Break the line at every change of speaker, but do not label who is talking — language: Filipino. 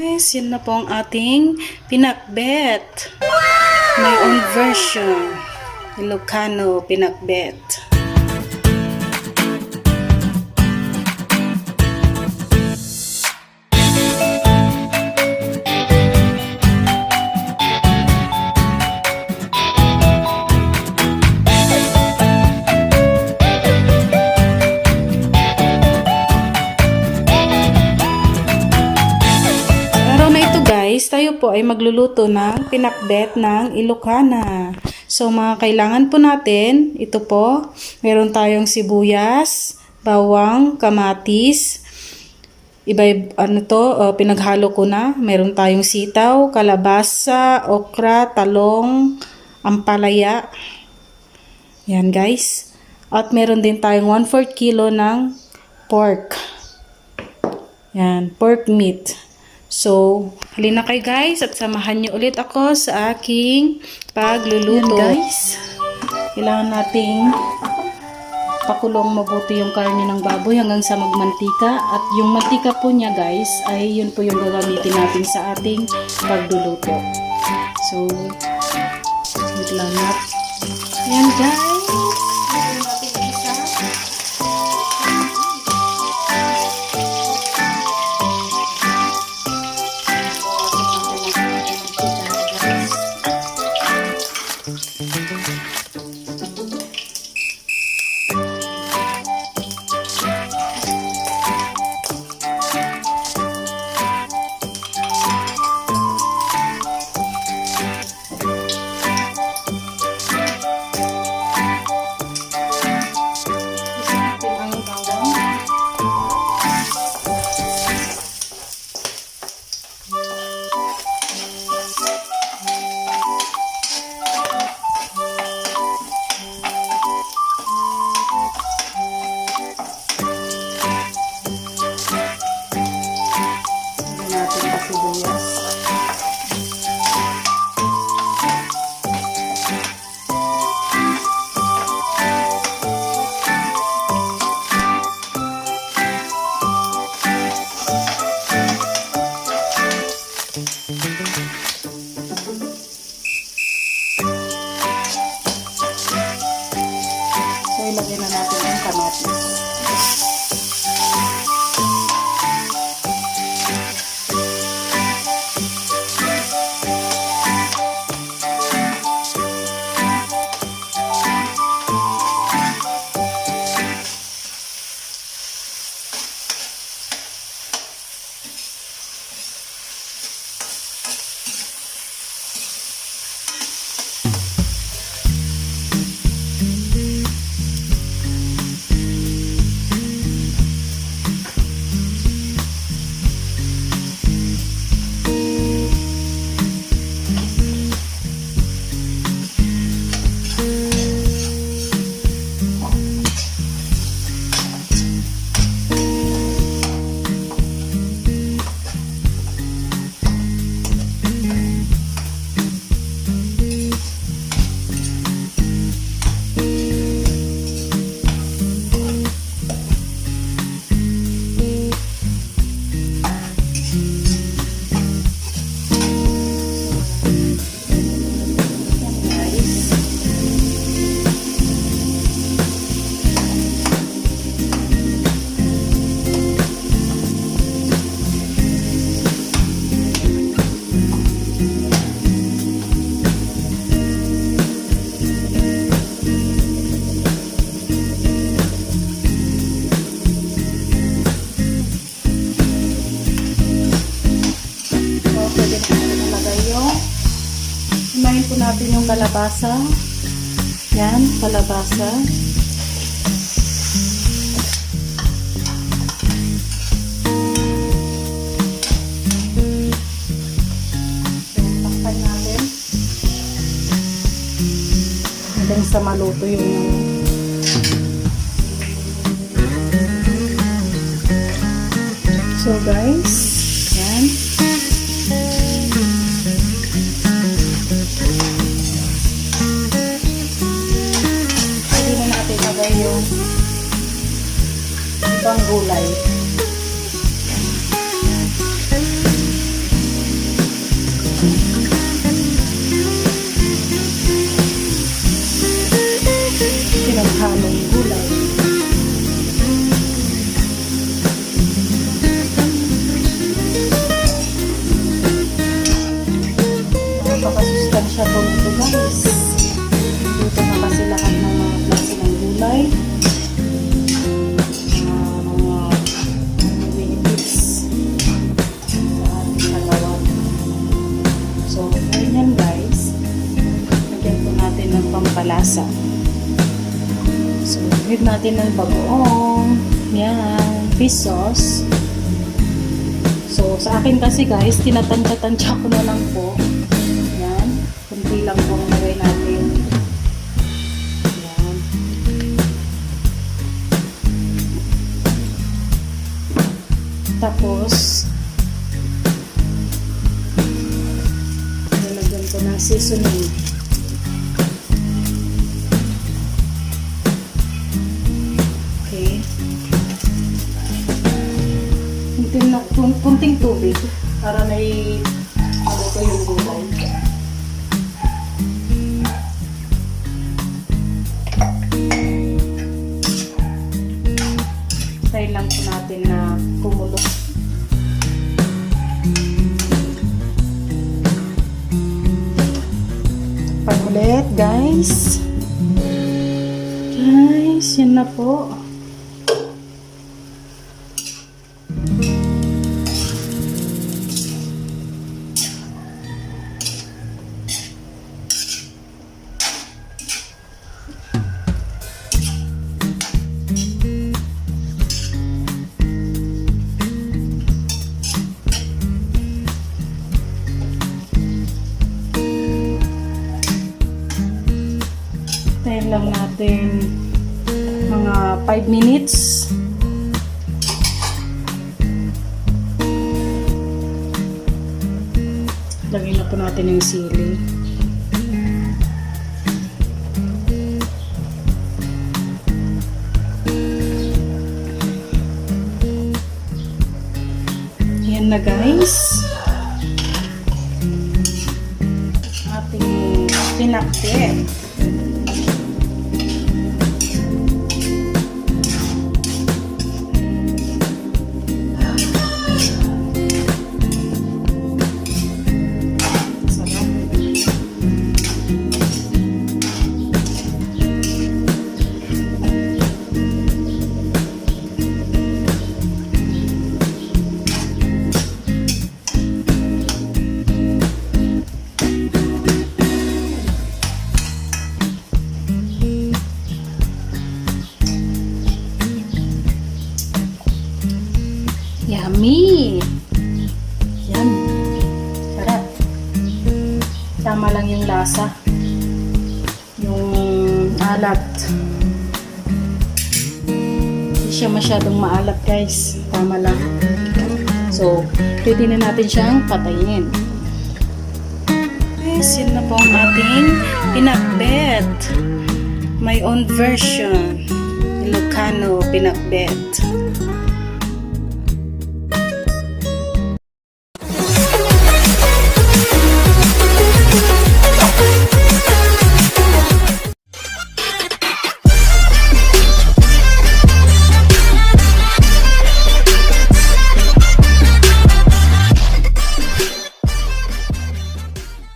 Guys, yun na po ang ating pinakbet. My own version. Ilocano pinakbet. Tayo po ay magluluto ng pinakbet ng Ilocana. So, mga kailangan po natin, ito po, meron tayong sibuyas, bawang, kamatis, pinaghalo ko na. Meron tayong sitaw, kalabasa, okra, talong, ampalaya. Yan guys. At meron din tayong 1/4 kilo ng pork. Yan, pork meat. So, halina kayo guys at samahan niyo ulit ako sa aking pagluluto. Yan guys, kailangan nating pakulong mabuti yung karne ng baboy hanggang sa magmantika. At yung mantika po niya guys, ay yun po yung gagamitin natin sa ating pagluluto. So, wait lang natin. Yan guys. So, ilagay na natin ang kamatis. Himayin po natin yung kalabasa. Yan, kalabasa. Takpan natin. Hanggang sa maluto yung so guys, yan. Yung ibang gulay. lasa. So, hit natin ng bagoong. Yan, fish sauce. So, sa akin kasi guys, tinatansya-tansya ko na lang po. Yan, kunti lang po ang lagay natin. Yan. Tapos, nilagyan ko ng seasoning. Kunting tubig para may maluto yung gulay. Try lang po natin na kumulo. Ulit guys. Guys, yan na po. Tayo lang natin mga 5 minutes. Lagyan na po natin yung sili. Yan na guys. Ating pinakbet. Yummy! Yan. Sarap. Tama lang yung lasa. Yung alat. Hindi siya masyadong maalat guys. Tama lang. So, pwede na natin siyang patayin. Guys, yun na po ang ating pinakbet. My own version. Ilocano pinakbet.